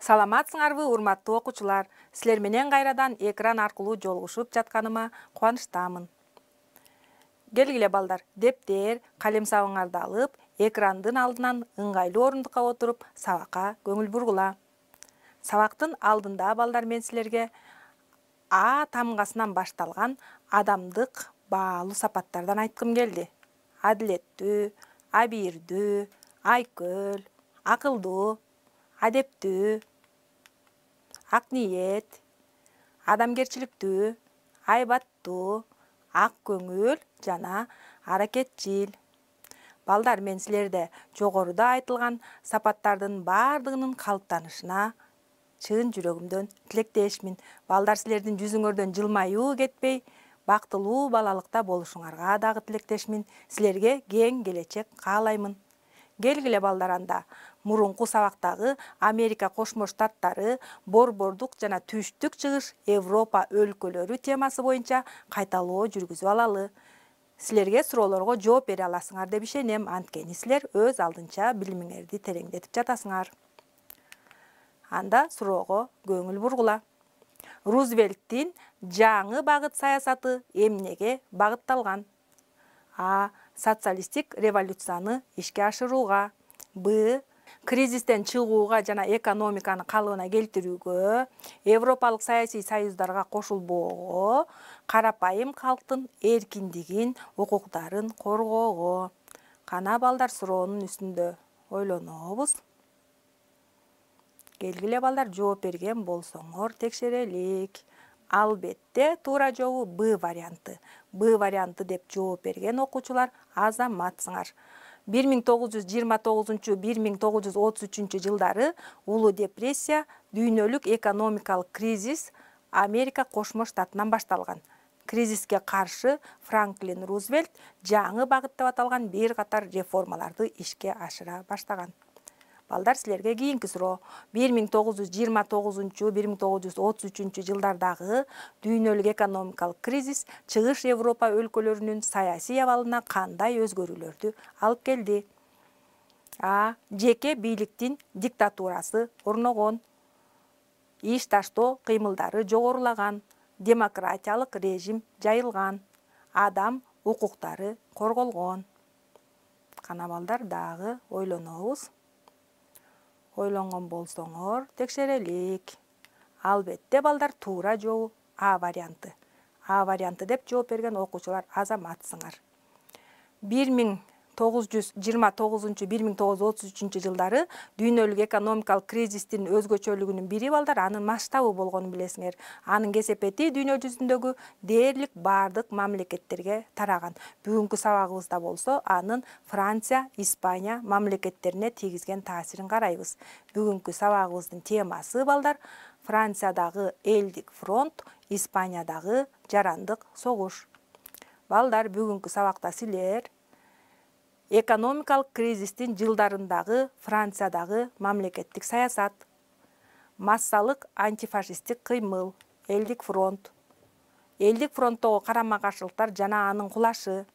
Саламатсыңарбы, урматтуу окуучулар. Силер менен кайрадан экран аркылуу жолугушуп жатканыма кубанычтамын. Келгиле балдар, дептер, калемсабыңарды алып, экрандын алдынан ыңгайлуу орундукка отуруп, сабакка көңүл бургула. Сабактын алдында балдар мен силерге А тамгасынан башталган адамдык баалуу сапаттардан айткым келди. Адилеттүү, абийирдүү, айкөл, акылдуу, адептүү, ак ниет, адамгерчиликтүү, айбаттуу, ак көңүл жана аракетчил. Балдар, мен силерде жогоруда айтылган сапаттардын баардыгынын калыптанышына чын жүрөгүмдөн тилектешмин. Балдар, силердин жүзүңөрдөн жылмаюу кетпей, бактылуу балалыкта болушуңарга дагы тилектешмин. Силерге кең келечек каалаймын. Келгиле балдар, анда мурунку сабактагы Америка Кошмо Штаттары, борбордук жана түштүк чыгыш Европа өлкөлөрү темасы боюнча кайталоо жүргүзүп алалы. Силерге суроолорго жооп бере аласыңар деп ишенем, анткени силер өз алдынча билимиңерди тереңдетип жатасыңар. Анда суроого көңүл бургула. Рузвельттин жаңы багыт саясаты эмнеге багытталган? А. Социалистик революцияны ишке ашырууга. Б. Кризистен чыгууга жана экономиканы калыбына келтирүүгө, Европалык саясий союздарга кошулбоого, карапайым калктын эркиндигин, укуктарын коргоого. Кана балдар, суроонун үстүндө ойлонобуз. Келгиле балдар, жооп берген болсоңор текшерелик. Албетте туура жообу Б варианты. Б варианты деп жооп берген окуучулар азаматсыңар. 1929-1933 жылдары улуу депрессия, дүйнөлүк экономикалык кризис Америка Кошмо Штатынан башталган. Кризиске каршы Франклин Рузвельт жаңы багыт деп аталган бир катар реформаларды ишке ашыра баштаган. Балдар, силерге кийинки суроо. 1929-1933 жылдардагы дүйнөлүк экономикалык кризис чыгыш Европа өлкөлөрүнүн саясий абалына кандай өзгөрүүлөрдү алып келди? А. Жеке бийликтин диктатурасы орногон. Иш таштоо кыймылдары жогорулаган. Демократиялык режим жайылган. Адам укуктары корголгон. Кана балдар, дагы ойлонобуз. Ойлонгон болсоңор текшерелик. Албетте балдар, туура жообу А варианты. А варианты деп жооп берген окуучулар азаматсыңар. 1929-1933 жылдары дүйнөлүк экономикалык кризистин өзгөчөлүгүнүн бири балдар анын масштабы болгонун билесиңер. Анын кесепети дүйнө жүзүндөгү дээрлик бардык мамлекеттерге тараган. Бүгүнкү сабагыбызда болсо анын Франция, Испания мамлекеттерине тийгизген таасирин карайбыз. Бүгүнкү сабагыбыздын темасы балдар Франциядагы элдик фронт, Испаниядагы жарандык согуш. Балдар, бүгүнкү сабакта силер экономикалык кризистин жылдарындагы Франциядагы мамлекеттик саясат, массалык антифашисттик кыймыл, элдик фронт, элдик фронттогу карама-каршылыктар жана анын кулашы,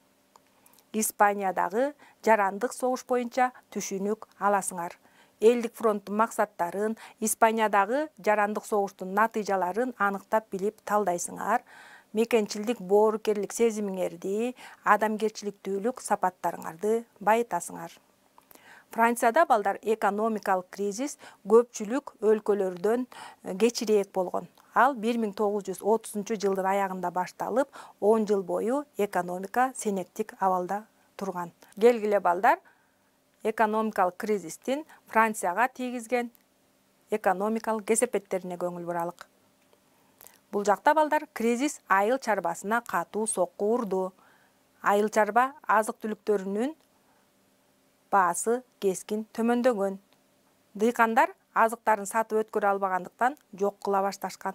Испаниядагы жарандык согуш боюнча түшүнүк аласыңар. Элдик фронттун максаттарын, Испаниядагы жарандык согуштун натыйжаларын аныктап билип талдайсыңар. Мекенчилдик боорукерлик сезимиңерди, адамгерчиликтүүлүк сапаттарыңарды байытасыңар. Францияда балдар экономикалык кризис көпчүлүк өлкөлөрдөн кечирээк болгон. Ал 1930 жылдын аягында башталып, 10 жыл бою экономика сенектик абалда турган. Келгиле балдар, экономикалык кризистин Францияга тийгизген экономикалык кесепеттерине көңүл буралык. Бул жакта балдар кризис айыл чарбасына катуу сокку урду. Айыл чарба азык түлүктөрүнүн баасы кескин төмөндөгөн. Дыйкандар азыктарын сатып өткөрө албагандыктан жок кыла башташкан.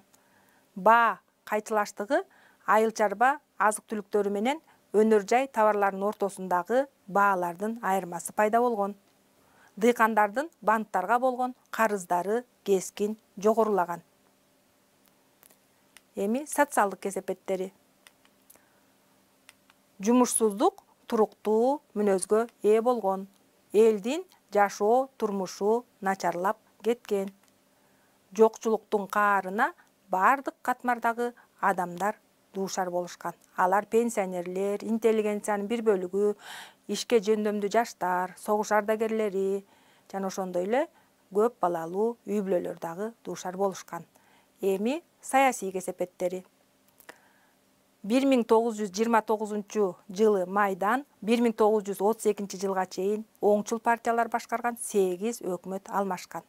Баа кайчылаштыгы айыл чарба азык түлүктөрү менен өнөр жай товарларынын ортосундагы баалардын айырмасы пайда болгон. Дыйкандардын банттарга болгон карыздары кескин жогорулаган. Эми социалдык кесепеттери. Жумушсуздук туруктуу мүнөзгө ээ болгон. Элдин жашоо турмушу начарлап кеткен. жокчулуктун каарына бардык катмардагы адамдар дуушар болушкан. Алар пенсионерлер, интеллигенциянын бир бөлүгү, ишке жөндөмдүү жаштар, согуш ардагерлери жана ошондой эле көп балалуу үй бүлөлөр дагы дуушар болушкан. Эми саясий кесепеттери. 1929-жылы майдан 1932-жылга чейин оңчул партиялар башкарган 8 өкмөт алмашкан.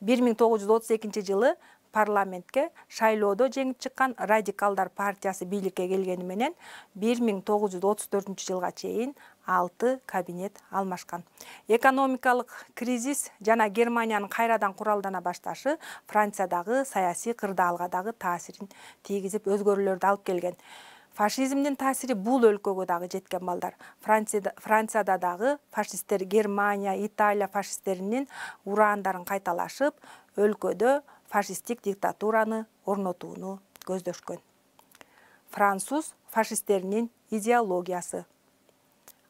1932-жылы парламентке шайлоодо жеңип чыккан радикалдар партиясы бийликке келгени менен 1934-жылга чейин 6 кабинет алмашкан. Экономикалык кризис жана Германиянын кайрадан куралдана башташы Франциядагы саясий кырдаалга дагы таасирин тийгизип өзгөрүүлөрдү алып келген. Фашизмдин таасири бул өлкөгө дагы жеткен балдар. Францияда дагы фашисттер Германия, Италия фашисттеринин ураандарын кайталашып, өлкөдө фашисттик диктатураны орнотууну көздөшкөн. Француз фашисттеринин идеологиясы.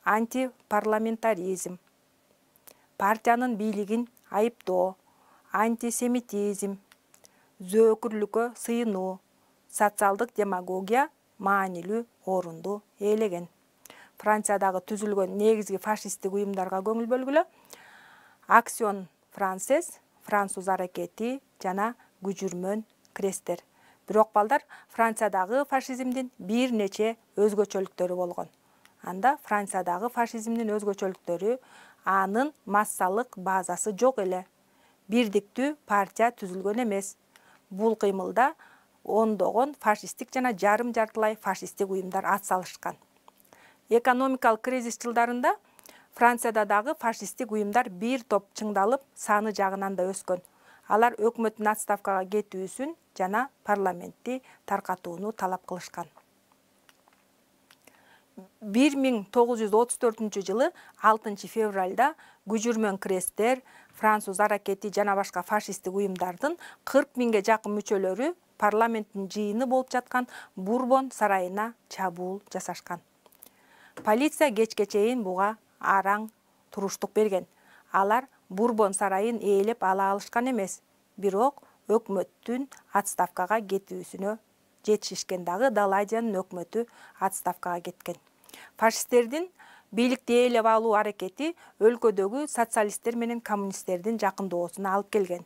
Антипарламентаризм. Партиянын бийлигин айыптоо, антисемитизм, зөөкүрлүккө сыйынуу, социалдык демагогия маанилүү орунду ээлеген. Франциядагы түзүлгөн негизги фашисттик уюмдарга көңүл бөлгүлө. Акцион Франсес, Француз аракети жана Күжүрмөн кресттер. Бирок балдар, Франциядагы фашизмдин бир нече өзгөчөлүктөрү болгон. Анда Франциядагы фашизмдин өзгөчөлүктөрү анын массалык базасы жок эле. Бирдиктүү партия түзүлгөн эмес. Бул кыймылда ондогон фашисттик жана жарым-жартылай фашисттик уюмдар ат салышкан. Экономикалык кризис жылдарында Францияда дагы фашисттик уюмдар бир топ чыңдалып, саны жагынан да өскөн. Алар өкмөттүн отставкага кетүүсүн жана парламентти таркатууну талап кылышкан. 1934-жылы 6 февралда Күжүрмөн кресттер, Француз аракети жана башка фашисттик уюмдардын 40 000ге жакын мүчөлөрү парламенттин жыйыны болуп жаткан Бурбон сарайына чабуул жасашкан. Полиция кечке чейин буга араң туруштук берген. Алар Бурбон сарайын ээлеп ала алышкан эмес, бирок өкмөттүн отставкага кетүүсүнө жетишишкен. Дагы Даладиянын өкмөтү отставкага кеткен. Фашисттердин бийликти ээлеп алуу аракети өлкөдөгү социалисттер менен коммунисттердин жакындоосуна алып келген.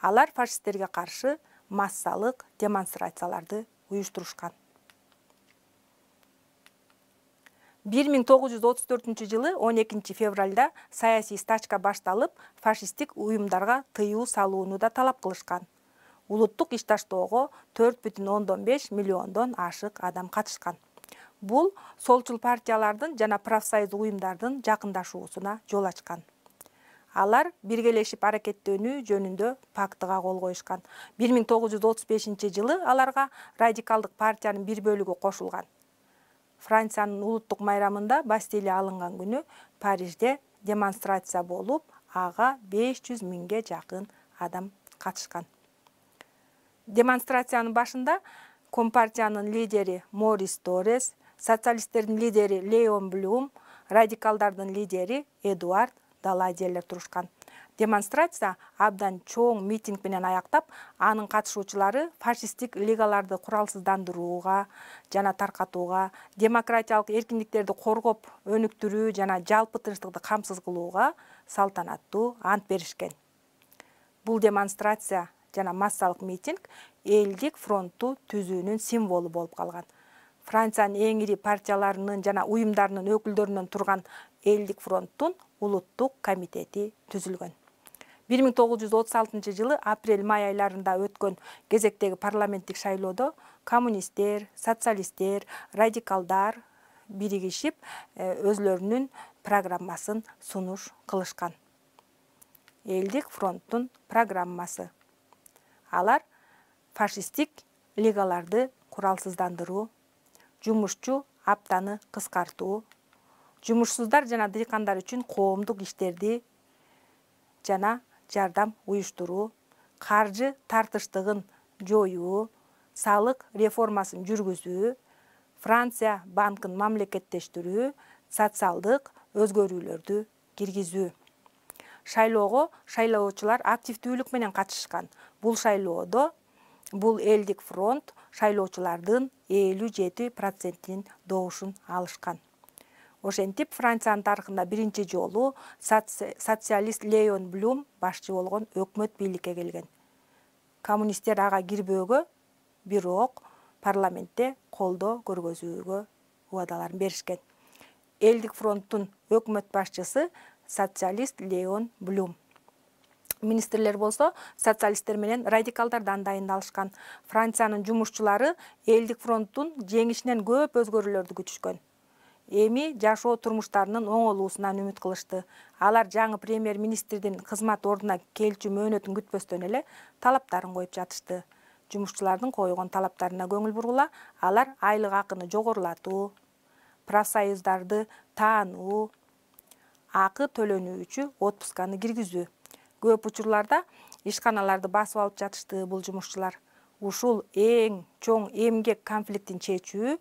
Алар фашисттерге каршы массалык демонстрацияларды уюштурушкан. 1934-жылы 12 февралда саясий стачка башталып, фашисттик уюмдарга тыюу салууну да талап кылышкан. Улуттук ишташтоого 4,5 миллиондон ашык адам катышкан. Бул солчул партиялардын жана профсоюз уюмдардын жакындашуусуна жол ачкан. Алар биргелешип аракеттөнүү жөнүндө пактыга кол коюшкан. 1935-жылы аларга радикалдык партиянын бир бөлүгү кошулган. Франциянын улуттук майрамында Бастилия алынган күнү Парижде демонстрация болуп, ага 500 000ге жакын адам катышкан. Демонстрациянын башында Компартиянын лидери Морис Торрес, социалисттердин лидери Леон Блюм, радикалдардын лидери Эдуард Даладиелер турушкан. Демонстрация абдан чоң митинг менен аяктап, анын катышуучулары фашисттик лигаларды куралсыздандырууга жана таркатууга, демократиялык эркиндиктерди коргоп, өнүктүрүү жана жалпы тынчтыкты камсыз кылууга салтанаттуу ант беришкен. Бул демонстрация жана массалык митинг элдик фронтту түзүүнүн символу болуп калган. Франциянын эң ири партияларынын жана уюмдарынын өкүлдөрүнөн турган элдик фронттун улуттук комитети түзүлгөн. 1936-жылы апрель-май айларында өткөн кезектеги парламенттик шайлоодо коммунисттер, социалисттер, радикалдар биригишип өзлөрүнүн программасын сунуш кылышкан. Элдик фронттун программасы. Алар фашисттик лигаларды куралсыздандыруу, жумушчу аптаны кыскартуу, жумушсуздар жана дыйкандар үчүн коомдук иштерди жана жардам уюштуруу, каржы тартыштыгын жоюу, салык реформасын жүргүзүү, Франция банкын мамлекеттештирүү, социалдык өзгөрүүлөрдү киргизүү. шайлоого шайлоочулар активдүүлүк менен катышкан. Бул шайлоодо бул элдик фронт шайлоочулардын 57%-ин добушун алышкан. Ошентип Франциянын тарыхында биринчи жолу социалист Леон Блюм башчы болгон өкмөт бийликке келген. Коммунисттер ага кирбөөгө, бирок парламентте колдоо көргөзүүгө убадаларын беришкен. Элдик фронттун өкмөт башчысы социалист Леон Блюм. Министрлер болсо социалисттер менен радикалдардан дайындалышкан. Франциянын жумушчулары элдик фронттун жеңишинен көп өзгөрүүлөрдү күтүшкөн. Эми жашоо турмуштарынын оңолуусунан үмүт кылышты. Алар жаңы премьер-министрдин кызмат ордуна келчү мөөнөтүн күтпөстөн эле талаптарын коюп жатышты. Жумушчулардын койгон талаптарына көңүл бургула, алар айлык акыны жогорулатуу, профсоюздарды таануу, акы төлөнүүчү отпусканы киргизүү. Көп учурларда ишканаларды басып алып жатышты бул жумушчулар. Ушул эң чоң эмгек конфликтин чечүү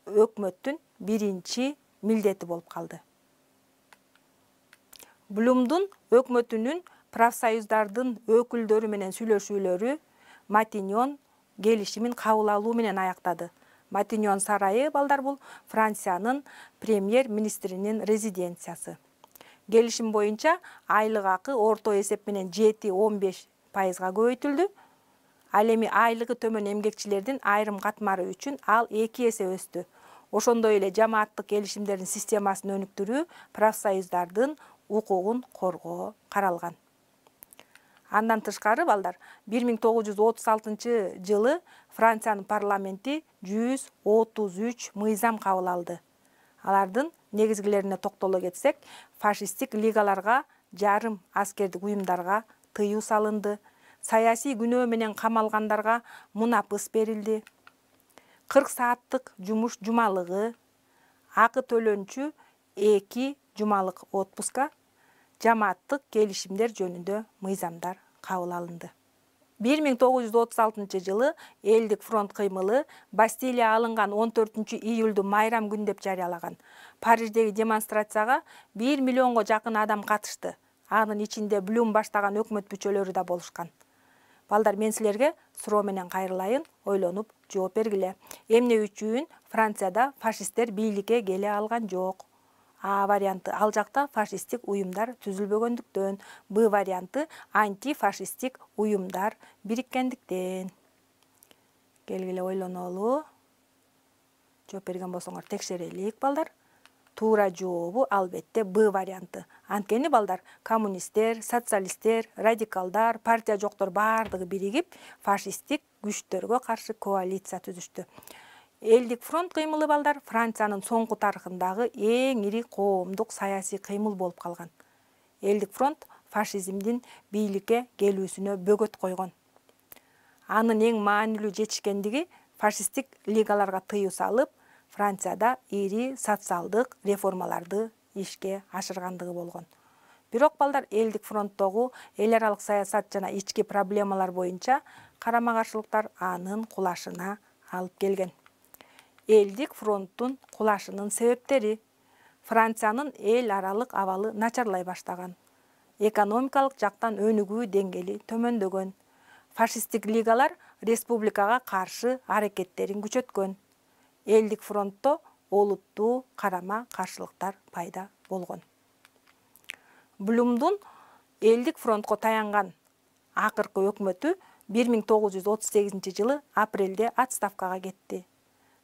өкмөттүн биринчи милдети болуп калды. Блюмдун өкмөтүнүн профсоюздардын өкүлдөрү менен сүйлөшүүлөрү Матиньон келишимин кабыл алуу менен аяктады. Матиньон сарайы балдар бул Франциянын премьер-министринин резиденциясы. Келишим боюнча айлык акы орто эсеп менен 7-15%га көбөйтүлдү. Ал эми айлыгы төмөн эмгекчилердин айрым катмары үчүн ал 2 эсе өстү. Ошондой эле жамааттык келишимдердин системасын өнүктүрүү, профсоюздардын укугун коргоо каралган. Андан тышкары балдар 1936 жылы Франциянын парламенти 133 мыйзам кабыл алды. Алардын негизгилерине токтоло кетсек, фашисттик лигаларга, жарым аскердик уюмдарга тыюу салынды, саясий күнөө менен камалгандарга мунапыс берилди, 40 сааттык жумуш жумалыгы, акы төлөнчү 2 жумалык отпуска, жамааттык келишимдер жөнүндө мыйзамдар кабыл алынды. 1936 жылы элдик фронт кыймылы Бастилия алынган 14 июльдү майрам күн деп жарыялаган. Париждеги демонстрацияга 1 миллионго жакын адам катышты. Анын ичинде Блюм баштаган өкмөт бүчөлөрү да болушкан. Балдар, мен силерге суроо менен кайрылайын, ойлонуп жооп бергиле. Эмне үчүн Францияда фашисттер бийликке келе алган жок? А варианты: ал жакта фашисттик уюмдар түзүлбөгөндүктөн. Б варианты: антифашисттик уюмдар бириккендиктен. Келгиле ойлонолу. Жооп берген болсоңор текшерелик балдар. Туура жообу албетте Б варианты. Анткени балдар, коммунисттер, социалисттер, радикалдар, партия жоктор баардыгы биригип фашисттик күчтөргө каршы коалиция түзүштү. Элдик фронт кыймылы балдар Франциянын соңку тарыхындагы эң ири коомдук саясий кыймыл болуп калган. Элдик фронт фашизмдин бийликке келүүсүнө бөгөт койгон. Анын эң маанилүү жетишкендиги фашисттик лигаларга тыюу салып, Францияда ири социалдык реформаларды ишке ашыргандыгы болгон. Бирок балдар, элдик фронттогу эл аралык саясат жана ички проблемалар боюнча карама-каршылыктар анын кулашына алып келген. Элдик фронттун кулашынын себептери: Франциянын эл аралык абалы начарлай баштаган, экономикалык жактан өнүгүү деңгээли төмөндөгөн, фашисттик лигалар республикага каршы аракеттерин күчөткөн, элдик фронтто олуттуу карама-каршылыктар пайда болгон. Блюмдун элдик фронтко таянган акыркы өкмөтү 1938 жылы апрелде отставкага кетти.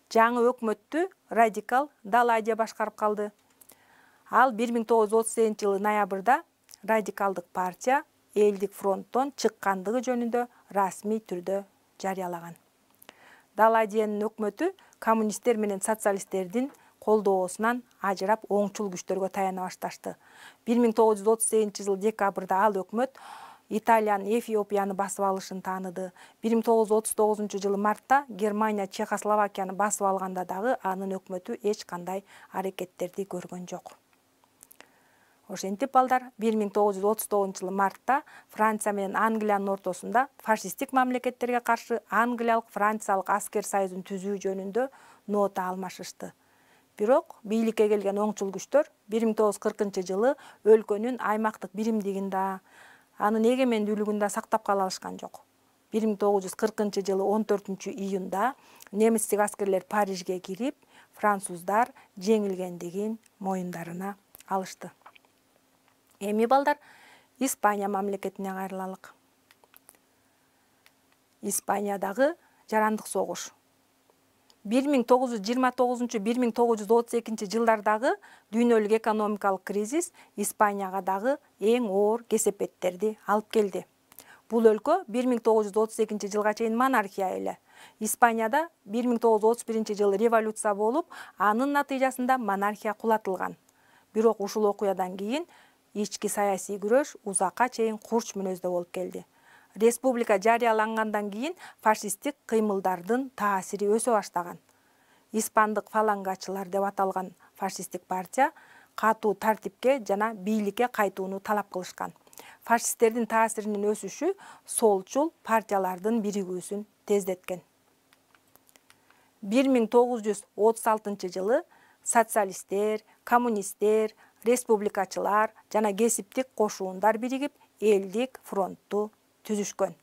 Жаңы өкмөттү радикал Даладия башкарып калды. Ал 1938 жылы ноябрда радикалдык партия элдик фронттон чыккандыгы жөнүндө расмий түрдө жарыялаган. Даладиянын өкмөтү коммунисттер менен социалисттердин колдоосунан ажырап оңчул күчтөргө таяна башташты. 1938 жыл декабрда ал өкмөт Италиян Эфиопияны басып алышын тааныды. 1939 жылы мартта Германия Чехословакияны басып алганда дагы анын өкмөтү эч кандай аракеттерди көргөн жок. Ошентип балдар, 1939 жылы мартта Франция менен Англиянын ортосунда фашисттик мамлекеттерге каршы Англиялык Франциялык аскер союзун түзүү жөнүндө нота алмашышты. Бирок бийликке келген оңчул күчтөр 1940-жылы өлкөнүн аймактык биримдигин да, анын эгемендүүлүгүн да сактап кала алышкан жок. 1940-жылы 14-июнда немистик аскерлер Парижге кирип, француздар жеңилгендигин моюндарына алышты. Эми балдар Испания мамлекетине кайрылалык. Испаниядагы жарандык согуш. 1929-1932 жылдардагы дүйнөлүк экономикалык кризис Испанияга дагы эң оор кесепеттерди алып келди. Бул өлкө 1932 жылга чейин монархия эле. Испанияда 1931 жылы революция болуп, анын натыйжасында монархия кулатылган. Бирок ушул окуядан кийин ички саясий күрөш узакка чейин курч мүнөздө болуп келди. Республика жарыялангандан кийин фашисттик кыймылдардын таасири өсө баштаган. Испандык фалангачылар деп аталган фашисттик партия катуу тартипке жана бийликке кайтууну талап кылышкан. Фашисттердин таасиринин өсүшү солчул партиялардын биригүүсүн тездеткен. 1936 жылы социалисттер, коммунисттер, республикачылар жана кесиптик кошуундар биригип элдик фронтту түзүшкөн.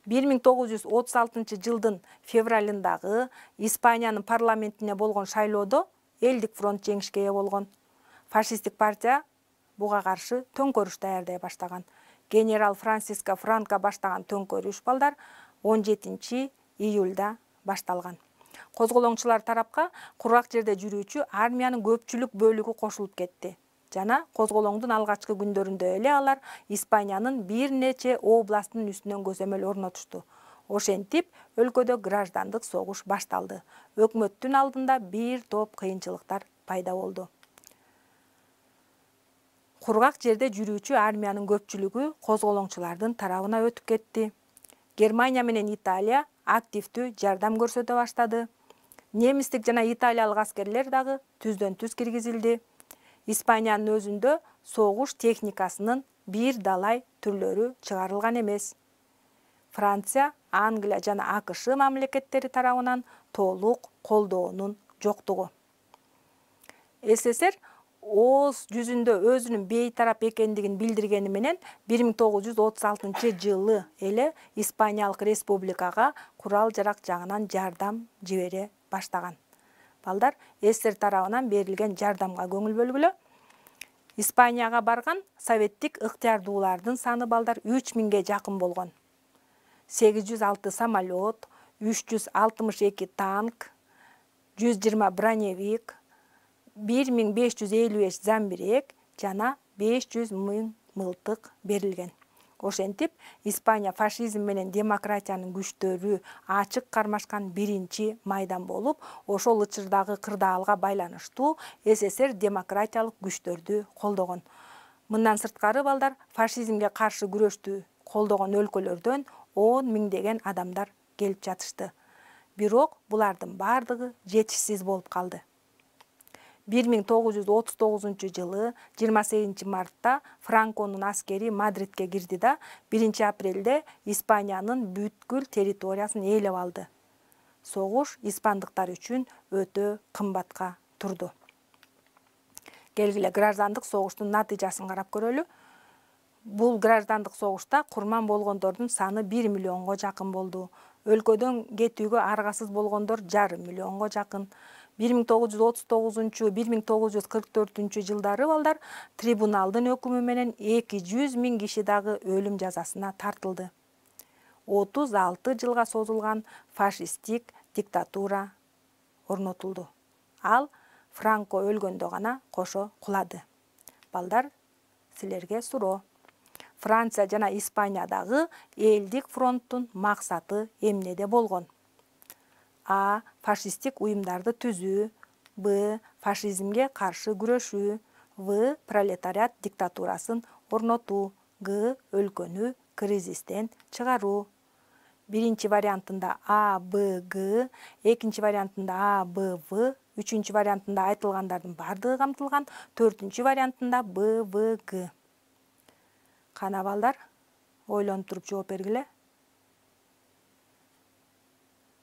1936 жылдын февралындагы Испаниянын парламентине болгон шайлоодо элдик фронт жеңишке ээ болгон. Фашисттик партия буга каршы төңкөрүш даярдай баштаган. Генерал Франсиско Франко баштаган төңкөрүш балдар 17 июлда башталган. Козголоңчулар тарапка кургак жерде жүрүүчү армиянын көпчүлүк бөлүгү кошулуп кетти. Жана козголоңдун алгачкы күндөрүндө эле алар Испаниянын бир нече областынын үстүнөн көзөмөл орнотушту. Ошентип, өлкөдө граждандык согуш башталды. Өкмөттүн алдында бир топ кыйынчылыктар пайда болду. Кургак жерде жүрүүчү армиянын көпчүлүгү козголоңчулардын тарабына өтүп кетти. Германия менен Италия активдүү жардам көрсөтө баштады. Немистик жана италиялык аскерлер дагы түздөн түз киргизилди. Испаниянын өзүндө согуш техникасынын бир далай түрлөрү чыгарылган эмес. Франция, Англия жана АКШ мамлекеттери тарабынан толук колдоонун жоктугу. СССР ооз жүзүндө өзүнүн бейтарап экендигин билдиргени менен 1936 жылы эле Испаниялык республикага курал-жарак жагынан жардам жибере баштаган. Балдар, СССР тарабынан берилген жардамга көңүл бөлгүлө. Испанияга барган советтик ыктыярдуулардын саны балдар 3000ге жакын болгон. 806 самолет, 362 танк, 120 броневик, 1555 замбирек жана 500 000 мылтык берилген. Ошентип, Испания фашизм менен демократиянын күчтөрү ачык кармашкан биринчи майдан болуп, ошол ычырдагы кырдаалга байланыштуу СССР демократиялык күчтөрдү колдогон. Мындан сырткары балдар, фашизмге каршы күрөштү колдогон өлкөлөрдөн 10 миңдеген адамдар келип жатышты. Бирок булардын бардыгы жетишсиз болуп калды. 1939 жылы 28 мартта Франконун аскери Мадридке кирди да 1 апрелде Испаниянын бүткүл территориясын ээлеп алды. Согуш испандыктар үчүн өтө кымбатка турду. Келгиле граждандык согуштун натыйжасын карап көрөлү. Бул граждандык согушта курман болгондордун саны 1 миллионго жакын болду. Өлкөдөн кетүүгө аргасыз болгондор 1,5 миллионго жакын. 1939-1944 жылдары балдар трибуналдын өкүмү менен 200 000 киши дагы өлүм жазасына тартылды. 36 жылга созулган фашисттик диктатура орнотулду. Ал Франко өлгөндө гана кошо кулады. Балдар, силерге суроо. Франция жана Испаниядагы элдик фронттун максаты эмнеде болгон? А. Фашисттик уюмдарды түзүү. Б. Фашизмге каршы күрөшүү. В. Пролетариат диктатурасын орнотуу. Г. Өлкөнү кризистен чыгаруу. Биринчи вариантында А, Б, Г, экинчи вариантында А, Б, В, үчүнчү вариантында айтылгандардын бардыгы камтылган, төртүнчү вариантында Б, В, Г. Кана балдар, ойлонуп туруп жооп бергиле.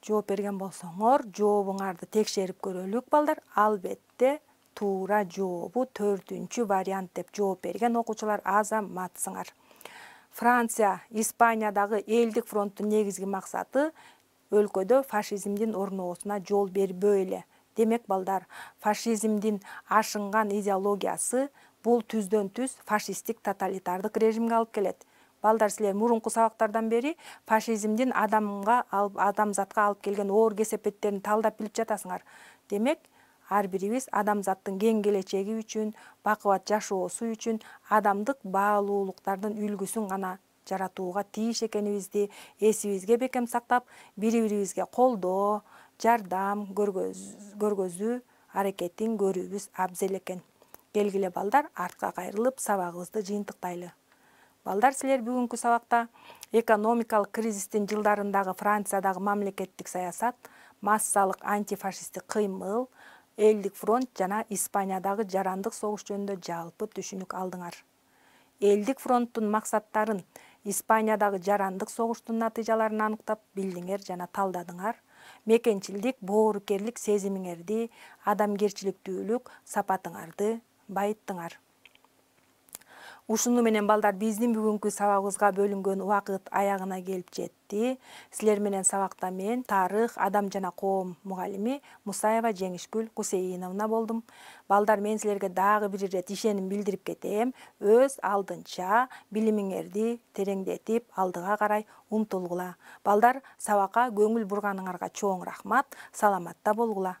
жооп берген болсоңор, жообуңарды текшерип көрөлүк балдар. Албетте туура жообу 4-чү вариант деп жооп берген окуучулар азаматсыңар. Франция, Испаниядагы элдик фронттун негизги максаты өлкөдө фашизмдин орногуусуна жол бербөө эле. Демек балдар, фашизмдин ашынган идеологиясы бул түздөн түз фашисттик тоталитардык режимге алып келет. Балдар, силер мурунку сабактардан бери фашизмдин адамзатка алып келген оор кесепеттерин талдап билип жатасыңар. Демек, ар бирибиз адамзаттын кең келечеги үчүн, бакубат жашоосу үчүн адамдык баалуулуктардын үлгүсүн гана жаратууга тийиш экенибизди эсибизге бекем сактап, бири-бирибизге колдоо, жардам көргөзүү аракетин көрүүбүз абзел экен. Келгиле балдар, артка кайрылып сабагыбызды жыйынтыктайлы. Балдар, силер бүгүнкү сабакта экономикалык кризистин жылдарындагы Франциядагы мамлекеттик саясат, массалык антифашисттик кыймыл, элдик фронт жана Испаниядагы жарандык согуш жөнүндө жалпы түшүнүк алдыңар. Элдик фронттун максаттарын, Испаниядагы жарандык согуштун натыйжаларын аныктап билдиңер жана талдадыңар. Мекенчилдик, боорукерлик сезимиңерди, адамгерчиликтүүлүк сапатыңарды байыттыңар. Ушуну менен балдар, биздин бүгүнкү сабагыбызга бөлүнгөн убакыт аягына келип жетти. Силер менен сабакта мен тарых, адам жана коом мугалими Мусаева Жеңишгүл Кусейиновна болдум. Балдар, мен силерге дагы бир ирет ишеним билдирип кетем. Өз алдынча билимиңерди тереңдетип, алдыга карай умтулгула. Балдар, сабакка көңүл бурганыңарга чоң рахмат. Саламатта болгула.